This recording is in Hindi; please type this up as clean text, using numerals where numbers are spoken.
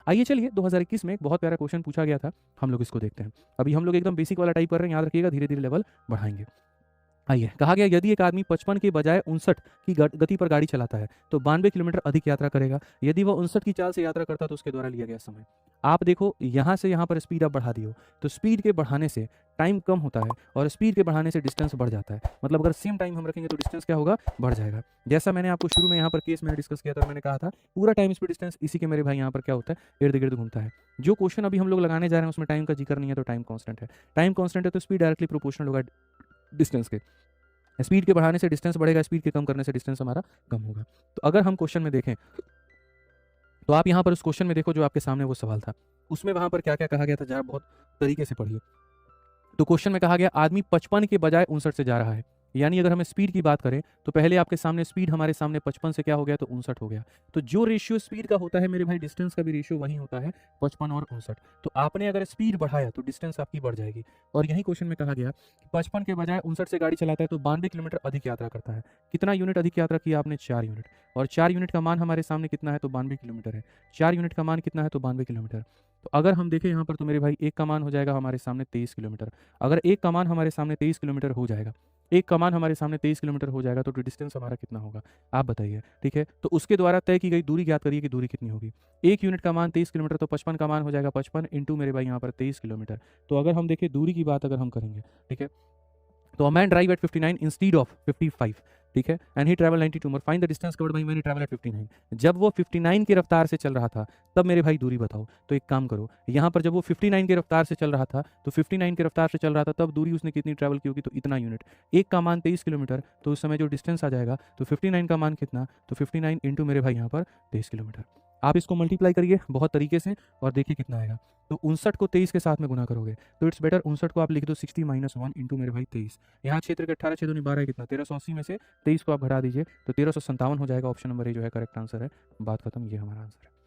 आइए चलिए 2021 में एक बहुत प्यारा क्वेश्चन पूछा गया था, हम लोग इसको देखते हैं। अभी हम लोग एकदम बेसिक वाला टाइप कर रहे हैं, याद रखिएगा, धीरे धीरे लेवल बढ़ाएंगे। आइए, कहा गया यदि एक आदमी 55 के बजाय 59 की गति पर गाड़ी चलाता है तो 92 किलोमीटर अधिक यात्रा करेगा। यदि वह 59 की चाल से यात्रा करता तो उसके द्वारा लिया गया समय। आप देखो, यहाँ से यहाँ पर स्पीड आप बढ़ा दियो तो स्पीड के बढ़ाने से टाइम कम होता है और स्पीड के बढ़ाने से डिस्टेंस बढ़ जाता है। मतलब अगर सेम टाइम हम रखेंगे तो डिस्टेंस क्या होगा, बढ़ जाएगा। जैसा मैंने आपको शुरू में यहाँ पर केस में डिस्कस किया था, मैंने कहा था पूरा टाइम स्पीड डिस्टेंस इसी के मेरे भाई यहाँ पर क्या होता है, इर्द गिर्द घूमता है। जो क्वेश्चन अभी हम लोग लगाने जा रहे हैं उसमें टाइम का जिक्र नहीं है, तो टाइम कॉन्स्टेंट है। टाइम कॉन्स्टेंट है तो स्पीड डायरेक्टली प्रोपोर्शनल होगा डिस्टेंस के। स्पीड के बढ़ाने से डिस्टेंस बढ़ेगा, स्पीड के कम करने से डिस्टेंस हमारा कम होगा। तो अगर हम क्वेश्चन में देखें तो आप यहाँ पर उस क्वेश्चन में देखो जो आपके सामने वो सवाल था, उसमें वहां पर क्या क्या कहा गया था, जरा बहुत तरीके से पढ़िए। तो क्वेश्चन में कहा गया आदमी 55 के बजाय 59 से जा रहा है। यानी अगर हमें स्पीड की बात करें तो पहले आपके सामने स्पीड हमारे सामने 55 से क्या हो गया, तो 59 हो गया। तो जो रेशियो स्पीड का होता है मेरे भाई, डिस्टेंस का भी रेशियो वही होता है, 55 और 59। तो आपने अगर स्पीड बढ़ाया तो डिस्टेंस आपकी बढ़ जाएगी। और यही क्वेश्चन में कहा गया कि 55 के बजाय 59 से गाड़ी चलाता है तो 92 किलोमीटर अधिक यात्रा करता है। कितना यूनिट अधिक यात्रा किया आपने, 4 यूनिट। और 4 यूनिट का मान हमारे सामने कितना है, तो 92 किलोमीटर है। 4 यूनिट का मान कितना है, तो 92 किलोमीटर। तो अगर हम देखें यहाँ पर तो मेरे भाई एक का मान हो जाएगा हमारे सामने 23 किलोमीटर। अगर एक का मान हमारे सामने 23 किलोमीटर हो जाएगा, एक का मान हमारे सामने 23 किलोमीटर हो जाएगा, तो डिस्टेंस हमारा कितना होगा, आप बताइए। ठीक है, तो उसके द्वारा तय की गई दूरी ज्ञात करिए कि दूरी कितनी होगी। एक यूनिट का मान 23 किलोमीटर, तो 55 का मान हो जाएगा 55 इंटू मेरे भाई यहाँ पर 23 किलोमीटर। तो अगर हम देखें दूरी की बात अगर हम करेंगे, ठीक है, तो a man drive eight 59 instead of 55, ठीक है, and he travel 92 more, find the distance covered by man he travel at 59। जब वो 59 की रफ्तार से चल रहा था तब मेरे भाई दूरी बताओ। तो एक काम करो, यहाँ पर जब वो 59 की रफ्तार से चल रहा था, तो 59 की रफ्तार से चल रहा था तब दूरी उसने कितनी ट्रैवल की होगी, तो इतना यूनिट। एक का मान 23 किलोमीटर, तो उस समय जो डिस्टेंस आ जाएगा, तो 59 का मान कितना, तो 59 इंटू मेरे भाई यहाँ पर 23 किलोमीटर। आप इसको मल्टीप्लाई करिए बहुत तरीके से और देखिए कितना आएगा। तो 59 को 23 के साथ में गुना करोगे तो इट्स बेटर 59 को आप लिख दो 60 माइनस 1 इंटू मेरे भाई 23। यहाँ क्षेत्र के 18 छेदों 12 कितना, 1380 में से 23 को आप घटा दीजिए तो 1357 हो जाएगा। ऑप्शन नंबर ए जो है करेक्ट आंसर है। बात खत्म, ये हमारा आंसर है।